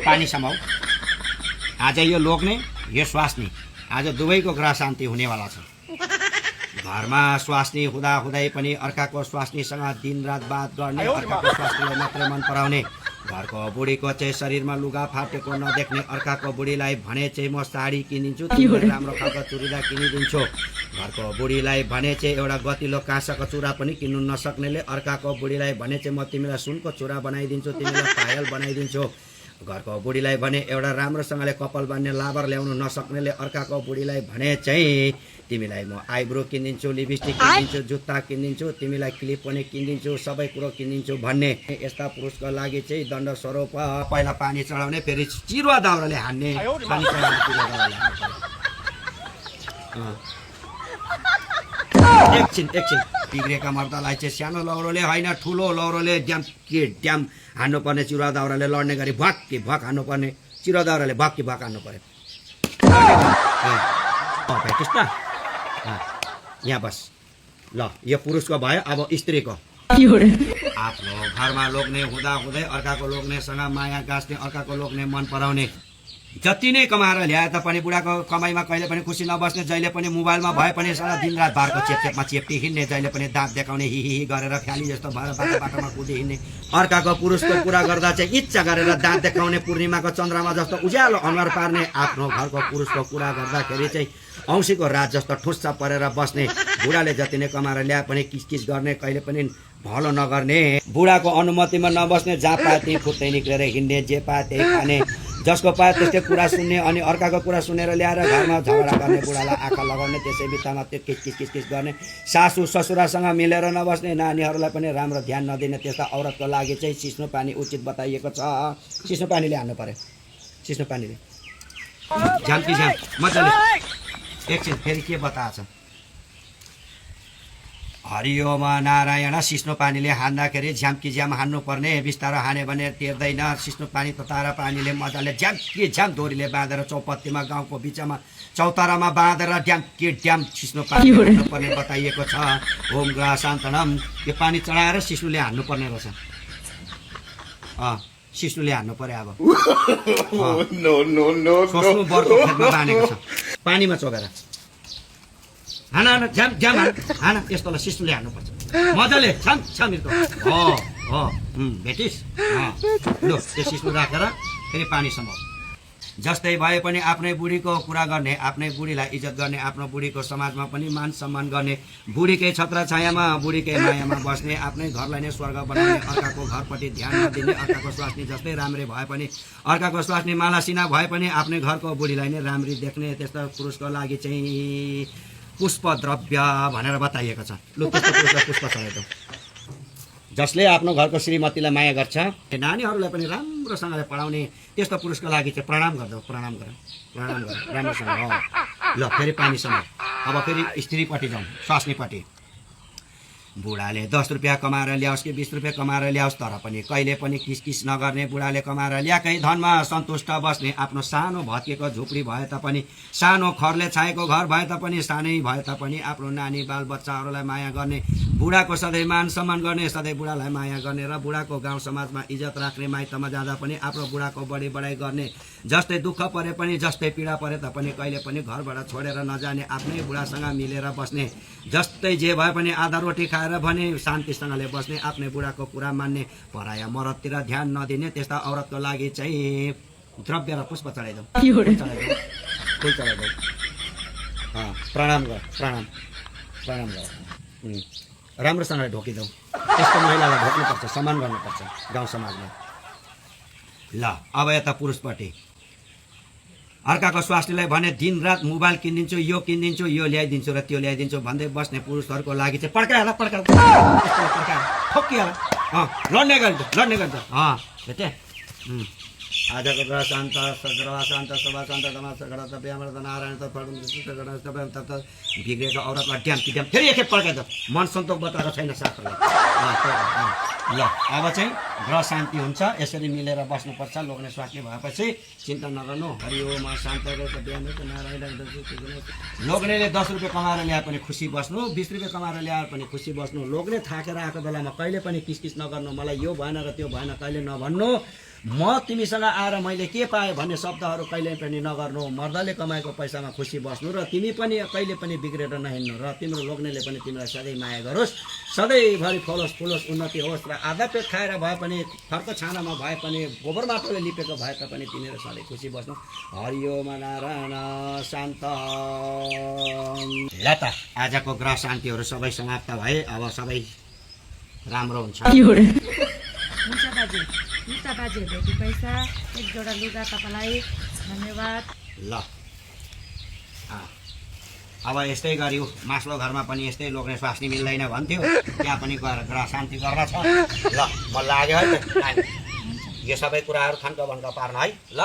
पानी समाऊ। आज यो लोग्ने यो स्वास्नी आज दुवैको ग्रह शान्ति हुनेवाला छ। घरमा स्वास्नी हुँदाहुँदै पनि अर्काको स्वास्नीसँग दिनरात बात गर्ने, अर्काको स्वास्नीलाई मात्रै मन पराउने, घरको बुढीको चाहिँ शरीरमा लुगा फाटेको नदेख्ने, अर्काको बुढीलाई भने चाहिँ म साडी किनिदिन्छु, तिमीले राम्रो खालको चुरिदा किनिदिन्छु। घरको बुढीलाई भने चाहिँ एउटा गतिलो काँसाको चुरा पनि किन्नु नसक्नेले अर्काको बुढीलाई भने चाहिँ म तिमीलाई सुनको चुरा बनाइदिन्छु, तिमीलाई पायल बनाइदिन्छु। घरको बुढीलाई भने एउटा राम्रोसँगले कपाल बान्ने लाबर ल्याउनु नसक्नेले अर्काको बुढीलाई भने चाहिँ तिमीलाई म आइब्रो किनिदिन्छु, लिपस्टिक किनिदिन्छु, जुत्ता किनिदिन्छु, तिमीलाई क्लिप पनि किनिदिन्छु, सबै कुरो किनिदिन्छु भन्ने। यस्ता पुरुषको लागि चाहिँ दण्ड स्वरूप पहिला पानी चढाउने, फेरि चिरुवा दाउराले हान्ने, पानी चढाउने चिरुवा दाउराले हान्ने। एकछिन बिग्रेका मर्दलाई चाहिँ सानो लौरोले होइन ठुलो लौरोले ड्याम हान्नुपर्ने, चिरुवा दाउराले लड्ने गरी भक्की भक हान्नुपर्ने, चिरुवा दाउराले भक्की भक हान्नु पर्यो। भेटिस् त यहाँ बस। ल यो पुरुषको भयो, अब स्त्रीको। आफ्नो घरमा लोग्ने हुँदाहुँदै अर्काको लोग्नेसँग माया गाँच्ने, अर्काको लोग्ने मन पराउने, जति नै कमाएर ल्याए तापनि बुढाको कमाइमा कहिले पनि खुसी नबस्ने, जहिले पनि मोबाइलमा भए पनि सारा दिनरात बारको चेपचेपमा चेप्टी हिँड्ने, जहिले पनि दाँत देखाउने, हिही गरेर फ्याली जस्तो भएर बाटोमा कुदी हिँड्ने। अर्काको पुरुषको कुरा गर्दा चाहिँ इच्छा गरेर दाँत देखाउने, पूर्णिमाको चन्द्रमा जस्तो उज्यालो अनुहार पार्ने। आफ्नो घरको पुरुषको कुरा गर्दाखेरि चाहिँ औँसीको रात जस्तो ठुस्स परेर बस्ने। बुढाले जति नै कमाएर ल्याए पनि किचकिच गर्ने, कहिले पनि भलो नगर्ने, बुढाको अनुमतिमा नबस्ने, जहाँ पाए त्यही फुत्तै निक्लेर हिँड्ने, जे पाए त्यही खाने, जसको पाए त्यस्तै कुरा सुन्ने, अनि अर्काको कुरा सुनेर ल्याएर घरमा झगडा गर्ने, बुढालाई आँखा लगाउने, त्यसै बित्थामा त्यो किचकिच गर्ने, सासू ससुरासँग मिलेर नबस्ने, नानीहरूलाई पनि राम्रो ध्यान नदिने। त्यस्ता औरतको लागि चाहिँ सिस्नो पानी उचित बताइएको छ। सिस्नो पानीले हान्नु पर्यो, सिस्नो पानीले झ्याम कि झ्याम मजाले। एकछिन फेरि के बताएछ? हरिओम नारायण। सिस्नो पानीले हान्दाखेरि झ्याम कि झ्याम हान्नुपर्ने, बिस्तारो हाने भने तेर्दैन। सिस्नो पानी तताएर पानीले मजाले झ्याम कि झ्याम डोरीले बाँधेर चौपत्तीमा गाउँको बिचमा चौतारामा बाँधेर ड्याम कि ड्याम सिस्नो पानी हान्नुपर्ने बताइएको छ। ओम ग्रह शान्तनम। यो पानी चढाएर सिस्नुले हान्नुपर्ने रहेछ। सिस्नुले हान्नु पर्यो। अब सोच्नु बर्को खेतमा बाँधेको छ, पानीमा चोगेर हान हान झ्याम झ्याम हान। यस्तोलाई सिस्नुले हान्नुपर्छ मजाले, छाम छामिरको। भेटिस्? लु त्यो सिस्नु राखेर फेरि पानी समाऊ। जस्तै भए पनि आफ्नै बुढीको कुरा गर्ने, आफ्नै बुढीलाई इज्जत गर्ने, आफ्नो बुढीको समाजमा पनि मान सम्मान गर्ने, बुढीकै छत्र छायामा बुढीकै मायामा बस्ने, आफ्नै घरलाई नै स्वर्ग बनाउने, अर्काको घरपट्टि ध्यान नदिने, अर्काको स्वास्नी जस्तै राम्रै भए पनि अर्काको स्वास्नी मालासिना भए पनि आफ्नै घरको बुढीलाई नै राम्री देख्ने। त्यस्तो पुरुषको लागि चाहिँ पुष्प द्रव्य भनेर बताइएको छ। लु त्यस्तो पुरुषलाई पुष्प चढाइदेऊ। जसले आफ्नो घरको श्रीमतीलाई माया गर्छ, नानीहरूलाई पनि राम्रोसँगले पढाउने, त्यस्तो पुरुषको लागि चाहिँ प्रणाम गरिदेऊ। प्रणाम गर राम्रोसँग। ल फेरि पानी समाऊ। अब फेरि स्त्रीपट्टि जाउँ, स्वास्नीपट्टि। बुढाले 10 रुपियाँ कमाएर ल्याओस् कि 20 रुपियाँ कमाएर ल्याओस्, तर पनि कहिले पनि किसकिस नगर्ने, बुढाले कमाएर ल्याएकै धनमा सन्तुष्ट बस्ने। आफ्नो सानो भत्केको झुप्री भए तापनि, सानो खरले छाएको घर भए तापनि, सानै भए तापनि आफ्नो नानी बाल बच्चाहरूलाई माया गर्ने, बुढाको सधैँ मान सम्मान गर्ने, सधैँ बुढालाई माया गर्ने र बुढाको गाउँ समाजमा इज्जत राख्ने, माइतमा जाँदा पनि आफ्नो बुढाको बढाइ गर्ने। जस्तै दुःख परे पनि, जस्तै पीडा परे तापनि कहिले पनि घरबाट छोडेर नजाने, आफ्नै बुढासँग मिलेर बस्ने। जस्तै जे भए पनि आधा रोटी खाएर भने शान्तिसँगले बस्ने, आफ्नै बुढाको कुरा मान्ने, पराया मरदतिर ध्यान नदिने। त्यस्ता औरतको लागि चाहिँ द्रव्य र पुष्प चढाइदेऊ। फुल चढाइदेऊ। प्रणाम गर, प्रणाम गर। राम्रोसँगले ढोकिदेऊ। त्यस्तो महिलालाई ढोक्नुपर्छ, सम्मान गर्नुपर्छ गाउँ समाजमा। ल अब यता पुरुषपट्टि। अर्काको स्वास्नीलाई भने दिनरात मोबाइल किनिदिन्छु, यो किनिदिन्छु, यो ल्याइदिन्छु र त्यो ल्याइदिन्छु भन्दै बस्ने पुरुषहरूको लागि चाहिँ पड्काइहाल, ठोकिहाल, लड्ने गर्छ। भेटे? आजको ग्रह शान्त, ग्रह शान्त, सभा शान्त, नारायण बिग्रेको औरतलाई ड्याम कि ड्याम फेरि एकखेप पड्काइदियो। मन सन्तोक बताएको छैन शास्त्रले। ल अब चाहिँ ग्रह शान्ति हुन्छ। यसरी मिलेर बस्नुपर्छ। लोग्ने स्वास्नी भएपछि चिन्ता नगर्नु। हरिओम शान्त नारायण। लोग्नेले 10 रुपियाँ कमाएर ल्याए पनि खुसी बस्नु, 20 रुपियाँ कमाएर ल्याए पनि खुसी बस्नु। लोग्ने थाकेर आएको बेलामा कहिले पनि किसकिस नगर्नु, मलाई यो भएन र त्यो भएन कहिले नभन्नु। म तिमीसँग आएर मैले के पाएँ भन्ने शब्दहरू कहिले पनि नगर्नु। मर्दले कमाएको पैसामा खुसी बस्नु र तिमी पनि कहिले पनि बिग्रेर नहिँड्नु र तिम्रो लोग्नेले पनि तिमीलाई सधैँ माया गरोस्, सधैँभरि फलोस् फुलोस्, उन्नति होस् र आधा पेट खाएर भए पनि फर्क छानामा भए पनि गोबर माटोले लिपेको भए तापनि तिमीहरू सधैँ खुसी बस्नु। हरिओम नारायण शान्त। ल त आजको ग्रह शान्तिहरू सबै समाप्त भए, अब सबै राम्रो हुन्छ। हुन्छ बाजे, लुगा बाजे भेटी पैसा, एक जोडा लुगा तपाईँलाई, धन्यवाद। ल अब यस्तै गऱ्यो, मास्लो घरमा पनि यस्तै लोग्ने स्वास्नी मिल्दैन भन्थ्यो, त्यहाँ पनि गएर ग्रह शान्ति गर्न छ। ल म लाग्यो है त, यो सबै कुराहरू थन्क भङ्क पार्न है। ल